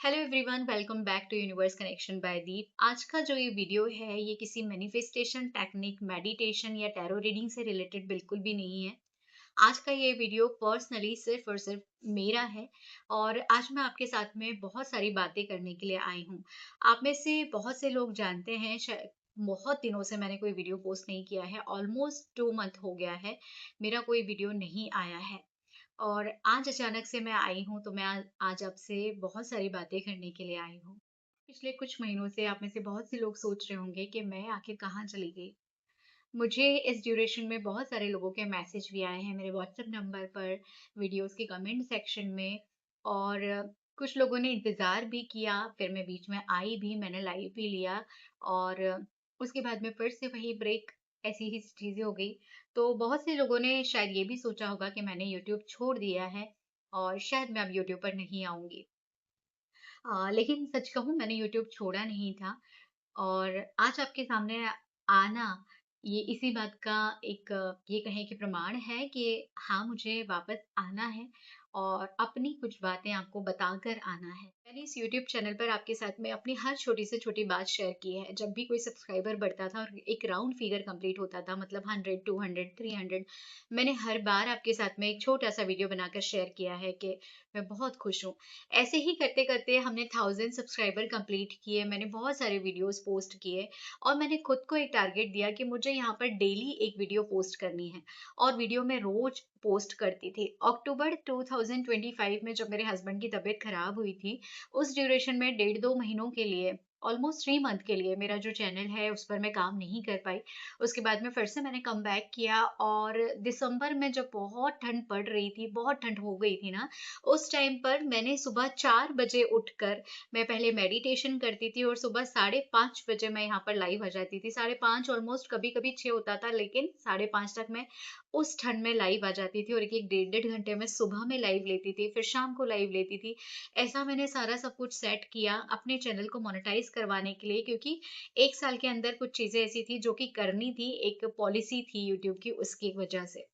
Hello everyone, welcome back to universe connection by Deep. आज का जो ये वीडियो है ये किसी मैनिफेस्टेशन टेक्निक, मेडिटेशन या टैरो रीडिंग से रिलेटेड बिल्कुल भी नहीं है। आज का ये वीडियो पर्सनली सिर्फ और सिर्फ मेरा है और आज मैं आपके साथ में बहुत सारी बातें करने के लिए आई हूँ। आप में से बहुत से लोग जानते हैं, शायद बहुत दिनों से मैंने कोई वीडियो पोस्ट नहीं किया है। ऑलमोस्ट 2 मंथ हो गया है मेरा कोई वीडियो नहीं आया है। और आज अचानक से मैं आई हूँ, तो मैं आज आपसे बहुत सारी बातें करने के लिए आई हूँ। पिछले कुछ महीनों से आप में से बहुत से लोग सोच रहे होंगे कि मैं आखिर कहाँ चली गई। मुझे इस ड्यूरेशन में बहुत सारे लोगों के मैसेज भी आए हैं मेरे व्हाट्सएप नंबर पर, वीडियोस के कमेंट सेक्शन में। और कुछ लोगों ने इंतज़ार भी किया, फिर मैं बीच में आई भी, मैंने लाइव भी लिया। और उसके बाद में फिर से वही ब्रेक, ऐसी ही चीज़ें हो गई। तो बहुत से लोगों ने शायद ये भी सोचा होगा कि मैंने यूट्यूब छोड़ दिया है और शायद मैं अब यूट्यूब पर नहीं आऊँगी। लेकिन सच कहूँ, मैंने यूट्यूब छोड़ा नहीं था। और आज आपके सामने आना ये इसी बात का एक ये कहें कि प्रमाण है कि हाँ, मुझे वापस आना है और अपनी कुछ बातें आपको बताकर आना है। मैंने इस यूट्यूब चैनल पर आपके साथ में अपनी हर छोटी से छोटी बात शेयर की है। जब भी कोई सब्सक्राइबर बढ़ता था और एक राउंड फिगर कंप्लीट होता था, मतलब 100, 200, 300, मैंने हर बार आपके साथ में एक छोटा सा वीडियो बनाकर शेयर किया है कि मैं बहुत खुश हूँ। ऐसे ही करते-करते हमने 1000 सब्सक्राइबर कंप्लीट किए, मैंने बहुत सारे वीडियोज़ पोस्ट किए और मैंने खुद को एक टारगेट दिया कि मुझे यहाँ पर डेली एक वीडियो पोस्ट करनी है। और वीडियो मैं रोज़ पोस्ट करती थी। अक्टूबर 2025 में जब मेरे हस्बैंड की तबीयत खराब हुई थी, उस ड्यूरेशन में डेढ़ 2 महीनों के लिए, ऑलमोस्ट 3 मंथ के लिए मेरा जो चैनल है उस पर मैं काम नहीं कर पाई। उसके बाद में फिर से मैंने कमबैक किया और दिसंबर में जब बहुत ठंड पड़ रही थी, बहुत ठंड हो गई थी ना, उस टाइम पर मैंने सुबह 4 बजे उठकर मैं पहले मेडिटेशन करती थी और सुबह 5:30 बजे मैं यहाँ पर लाइव आ जाती थी। 5:30 ऑलमोस्ट, कभी-कभी 6 होता था, लेकिन 5:30 तक मैं उस ठंड में लाइव आ जाती थी और 1-1 डेढ़-डेढ़ घंटे मैं सुबह में लाइव लेती थी, फिर शाम को लाइव लेती थी। ऐसा मैंने सारा सब कुछ सेट किया अपने चैनल को मोनेटाइज़ करवाने के लिए, क्योंकि 1 साल के अंदर कुछ चीज़ें ऐसी थी जो कि करनी थी, एक पॉलिसी थी यूट्यूब की, उसकी वजह से।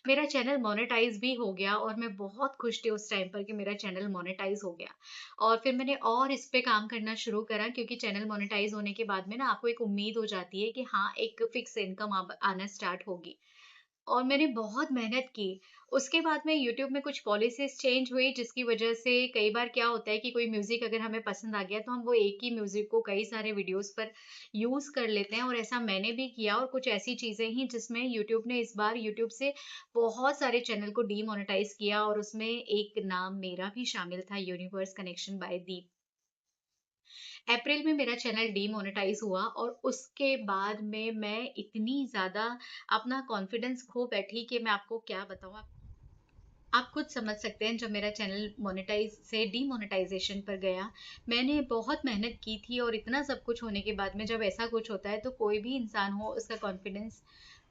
मेरा चैनल मोनेटाइज़ भी हो गया और मैं बहुत खुश थी उस टाइम पर कि मेरा चैनल मोनेटाइज़ हो गया। और फिर मैंने और इस पे काम करना शुरू करा, क्योंकि चैनल मोनेटाइज़ होने के बाद में ना आपको एक उम्मीद हो जाती है कि हाँ, एक फिक्स इनकम अब आना स्टार्ट होगी। और मैंने बहुत मेहनत की। उसके बाद में यूट्यूब में कुछ पॉलिसीज़ चेंज हुई, जिसकी वजह से कई बार क्या होता है कि कोई म्यूज़िक अगर हमें पसंद आ गया तो हम वो एक ही म्यूज़िक को कई सारे वीडियोज़ पर यूज़ कर लेते हैं, और ऐसा मैंने भी किया। और कुछ ऐसी चीज़ें ही जिसमें यूट्यूब ने इस बार यूट्यूब से बहुत सारे चैनल को डीमोनेटाइज़ किया, और उसमें एक नाम मेरा भी शामिल था, यूनिवर्स कनेक्शन बाय दीप। अप्रैल में मेरा चैनल डीमोनेटाइज़ हुआ और उसके बाद में मैं इतनी ज़्यादा अपना कॉन्फिडेंस खो बैठी कि मैं आपको क्या बताऊँ। आप खुद समझ सकते हैं, जब मेरा चैनल मोनेटाइज़ से डीमोनेटाइज़ेशन पर गया, मैंने बहुत मेहनत की थी और इतना सब कुछ होने के बाद में जब ऐसा कुछ होता है तो कोई भी इंसान हो, उसका कॉन्फिडेंस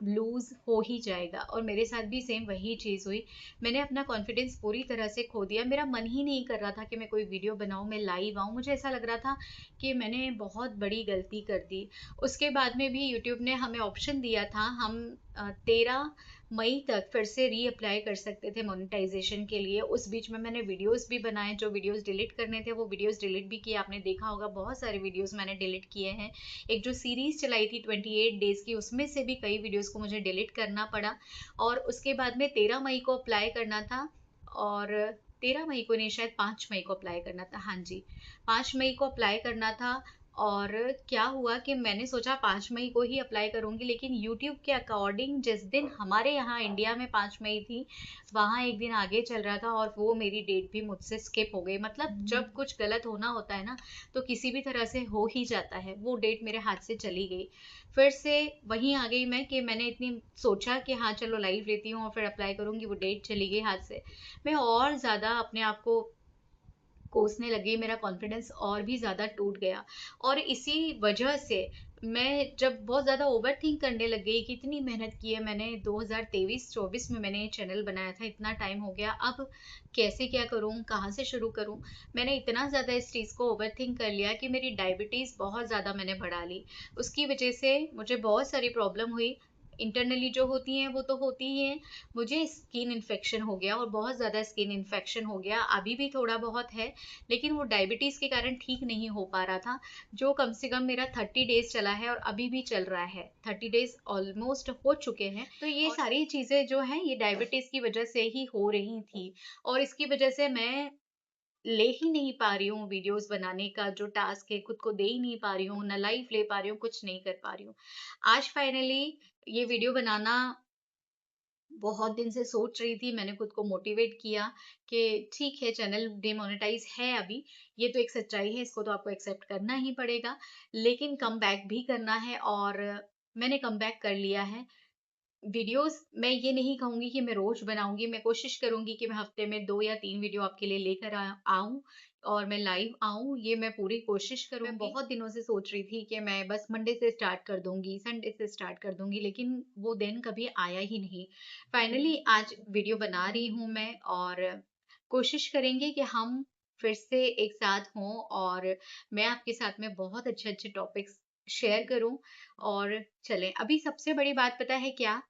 लूज़ हो ही जाएगा, और मेरे साथ भी सेम वही चीज़ हुई। मैंने अपना कॉन्फिडेंस पूरी तरह से खो दिया। मेरा मन ही नहीं कर रहा था कि मैं कोई वीडियो बनाऊँ, मैं लाइव आऊँ। मुझे ऐसा लग रहा था कि मैंने बहुत बड़ी गलती कर दी। उसके बाद में भी यूट्यूब ने हमें ऑप्शन दिया था, हम 13 मई तक फिर से रीअप्लाई कर सकते थे मोनेटाइज़ेशन के लिए। उस बीच में मैंने वीडियोज़ भी बनाए, जो वीडियोज़ डिलीट करने थे वो वीडियोज़ डिलीट भी किए। आपने देखा होगा बहुत सारे वीडियोज़ मैंने डिलीट किए हैं। एक जो सीरीज़ चलाई थी 28 डेज़ की, उसमें से भी कई वीडियोज़ को मुझे डिलीट करना पड़ा। और उसके बाद में 13 मई को अप्लाई करना था, और 13 मई को नहीं, शायद 5 मई को अप्लाई करना था। हाँ जी, 5 मई को अप्लाई करना था। और क्या हुआ कि मैंने सोचा 5 मई को ही अप्लाई करूँगी, लेकिन यूट्यूब के अकॉर्डिंग जिस दिन हमारे यहाँ इंडिया में 5 मई थी, वहाँ एक दिन आगे चल रहा था और वो मेरी डेट भी मुझसे स्किप हो गई। मतलब जब कुछ गलत होना होता है ना, तो किसी भी तरह से हो ही जाता है। वो डेट मेरे हाथ से चली गई। फिर से वहीं आ गई मैं कि मैंने इतनी सोचा कि हाँ, चलो लाइव लेती हूँ और फिर अप्लाई करूँगी, वो डेट चली गई हाथ से। मैं और ज़्यादा अपने आप को कोसने लगी, मेरा कॉन्फिडेंस और भी ज़्यादा टूट गया। और इसी वजह से मैं जब बहुत ज़्यादा ओवरथिंक करने लग गई कि इतनी मेहनत की है मैंने, 2023-24 में मैंने ये चैनल बनाया था, इतना टाइम हो गया, अब कैसे क्या करूँ, कहाँ से शुरू करूँ? मैंने इतना ज़्यादा इस चीज़ को ओवरथिंक कर लिया कि मेरी डायबिटीज़ बहुत ज़्यादा मैंने बढ़ा ली। उसकी वजह से मुझे बहुत सारी प्रॉब्लम हुई। इंटरनली जो होती हैं वो तो होती ही हैं। मुझे स्किन इन्फेक्शन हो गया और बहुत ज़्यादा स्किन इन्फेक्शन हो गया, अभी भी थोड़ा बहुत है, लेकिन वो डायबिटीज़ के कारण ठीक नहीं हो पा रहा था, जो कम से कम मेरा 30 डेज़ चला है और अभी भी चल रहा है। 30 डेज़ ऑलमोस्ट हो चुके हैं। तो ये सारी चीज़ें जो हैं ये डायबिटीज़ की वज़ह से ही हो रही थी और इसकी वज़ह से मैं ले ही नहीं पा रही हूँ वीडियोस बनाने का जो टास्क है, खुद को दे ही नहीं पा रही हूँ, ना लाइफ ले पा रही हूँ, कुछ नहीं कर पा रही हूँ। आज फाइनली ये वीडियो बनाना बहुत दिन से सोच रही थी, मैंने खुद को मोटिवेट किया कि ठीक है, चैनल डिमोनेटाइज है अभी, ये तो एक सच्चाई है, इसको तो आपको एक्सेप्ट करना ही पड़ेगा, लेकिन कम बैक भी करना है और मैंने कम बैक कर लिया है। वीडियोस मैं ये नहीं कहूँगी कि मैं रोज़ बनाऊँगी, मैं कोशिश करूँगी कि मैं हफ्ते में 2 या 3 वीडियो आपके लिए लेकर आऊँ और मैं लाइव आऊँ, ये मैं पूरी कोशिश करूँगी। मैं बहुत दिनों से सोच रही थी कि मैं बस मंडे से स्टार्ट कर दूँगी, संडे से स्टार्ट कर दूँगी, लेकिन वो दिन कभी आया ही नहीं। फाइनली आज वीडियो बना रही हूँ मैं और कोशिश करेंगे कि हम फिर से एक साथ हों और मैं आपके साथ में बहुत अच्छे-अच्छे टॉपिक्स शेयर करूँ और चलें। अभी सबसे बड़ी बात पता है क्या?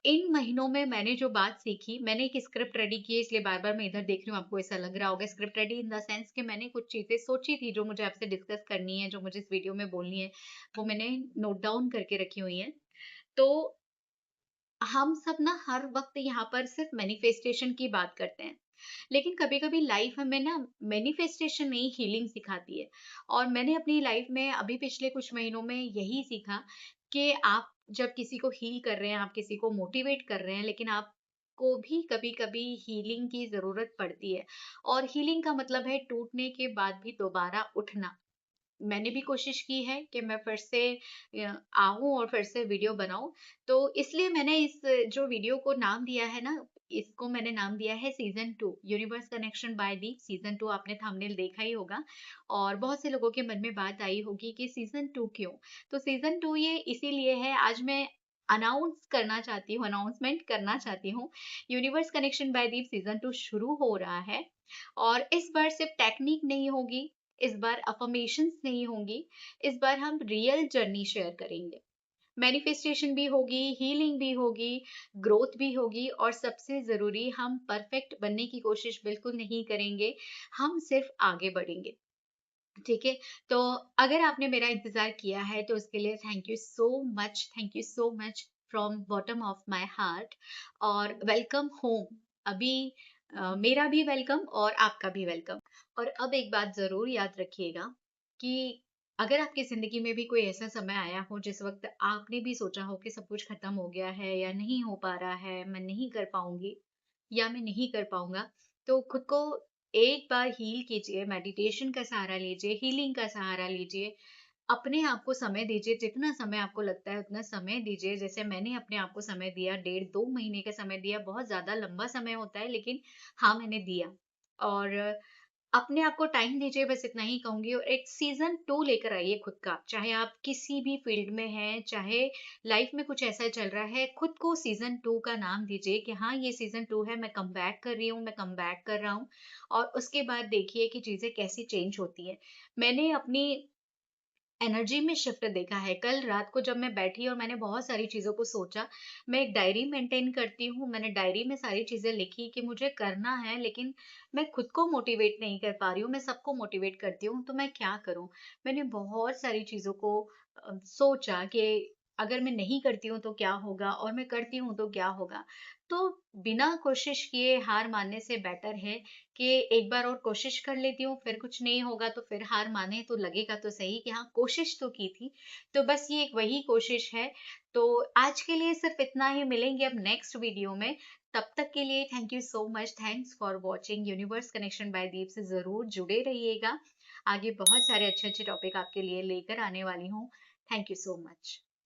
इन महीनों में मैंने जो बात सीखी, मैंने एक स्क्रिप्ट रेडी की है, इसलिए बार-बार मैं इधर देख रही हूँ, आपको ऐसा लग रहा होगा। Script ready in the sense कि मैंने कुछ चीज़ें सोची थी, जो मुझे आपसे डिस्कस करनी है, जो मुझे इस वीडियो में बोलनी है, वो मैंने नोट डाउन करके रखी हुई हैं। तो हम सब ना हर वक़्त यहाँ पर सिर्फ़ मैनिफेस्टेशन की बात करते हैं। लेकिन कभी-कभी लाइफ़ हमें ना मैनिफेस्टेशन नहीं हीलिंग सिखाती है। और मैंने अपनी लाइफ़ में अभी पिछले कुछ महीनों में यही सीखा कि आप जब किसी को हील कर रहे हैं, आप किसी को मोटिवेट कर रहे हैं, लेकिन आपको भी कभी-कभी हीलिंग की ज़रूरत पड़ती है। और हीलिंग का मतलब है टूटने के बाद भी दोबारा उठना। मैंने भी कोशिश की है कि मैं फिर से आऊँ और फिर से वीडियो बनाऊँ। तो इसलिए मैंने इस जो वीडियो को नाम दिया है ना, इसको मैंने नाम दिया है season 2 universe connection by Deep season 2 आपने थंबनेल देखा ही होगा और बहुत से लोगों के मन में बात आई होगी कि सीज़न 2 क्यों? तो सीज़न 2 ये इसीलिए है आज मैं अनाउंसमेंट करना चाहती हूँ। Universe connection by Deep season 2 शुरू हो रहा है और इस बार सिर्फ टेक्निक नहीं होगी, इस बार अफ़र्मेशंस नहीं होंगी, इस बार हम रियल जर्नी शेयर करेंगे। मैनिफेस्टेशन भी होगी, हीलिंग भी होगी, ग्रोथ भी होगी और सबसे ज़रूरी हम परफेक्ट बनने की कोशिश बिल्कुल नहीं करेंगे, हम सिर्फ आगे बढ़ेंगे। ठीक है? तो अगर आपने मेरा इंतज़ार किया है तो उसके लिए thank you so much from bottom of my heart और वेलकम होम। अभी मेरा भी वेलकम और आपका भी वेलकम। और अब एक बात ज़रूर याद रखिएगा कि अगर आपकी ज़िंदगी में भी कोई ऐसा समय आया हो जिस वक़्त आपने भी सोचा हो कि सब कुछ ख़त्म हो गया है या नहीं हो पा रहा है, मैं नहीं कर पाऊँगी या मैं नहीं कर पाऊँगा, तो खुद को एक बार हील कीजिए, मेडिटेशन का सहारा लीजिए, हीलिंग का सहारा लीजिए, अपने आप को समय दीजिए, जितना समय आपको लगता है उतना समय दीजिए। जैसे मैंने अपने आप को समय दिया, डेढ़ 2 महीने का समय दिया, बहुत ज़्यादा लंबा समय होता है लेकिन हाँ, मैंने दिया। और अपने आप को टाइम दीजिए, बस इतना ही कहूँगी और एक सीज़न 2 लेकर आइए खुद का। चाहे आप किसी भी फ़ील्ड में हैं, चाहे लाइफ़ में कुछ ऐसा चल रहा है, खुद को सीज़न 2 का नाम दीजिए कि हाँ, ये सीज़न 2 है, मैं कमबैक कर रही हूँ, मैं कमबैक कर रहा हूँ और उसके बाद देखिए कि चीज़ें कैसी चेंज होती हैं। मैंने अपनी एनर्जी में शिफ्ट देखा है। कल रात को जब मैं बैठी और मैंने बहुत सारी चीज़ों को सोचा, मैं एक डायरी मेंटेन करती हूँ, मैंने डायरी में सारी चीज़ें लिखी कि मुझे करना है लेकिन मैं खुद को मोटिवेट नहीं कर पा रही हूँ, मैं सबको मोटिवेट करती हूँ, तो मैं क्या करूँ? मैंने बहुत सारी चीज़ों को सोचा कि अगर मैं नहीं करती हूँ तो क्या होगा और मैं करती हूँ तो क्या होगा? तो बिना कोशिश किए हार मानने से बेटर है कि एक बार और कोशिश कर लेती हूँ, फिर कुछ नहीं होगा तो फिर हार माने तो लगेगा तो सही कि हाँ, कोशिश तो की थी। तो बस ये एक वही कोशिश है। तो आज के लिए सिर्फ़ इतना ही, मिलेंगे अब नेक्स्ट वीडियो में। तब तक के लिए thank you so much, thanks for watching universe connection by Deep से ज़रूर जुड़े रहिएगा। आगे बहुत सारे अच्छे-अच्छे टॉपिक आपके लिए लेकर आने वाली हूँ। Thank you so much.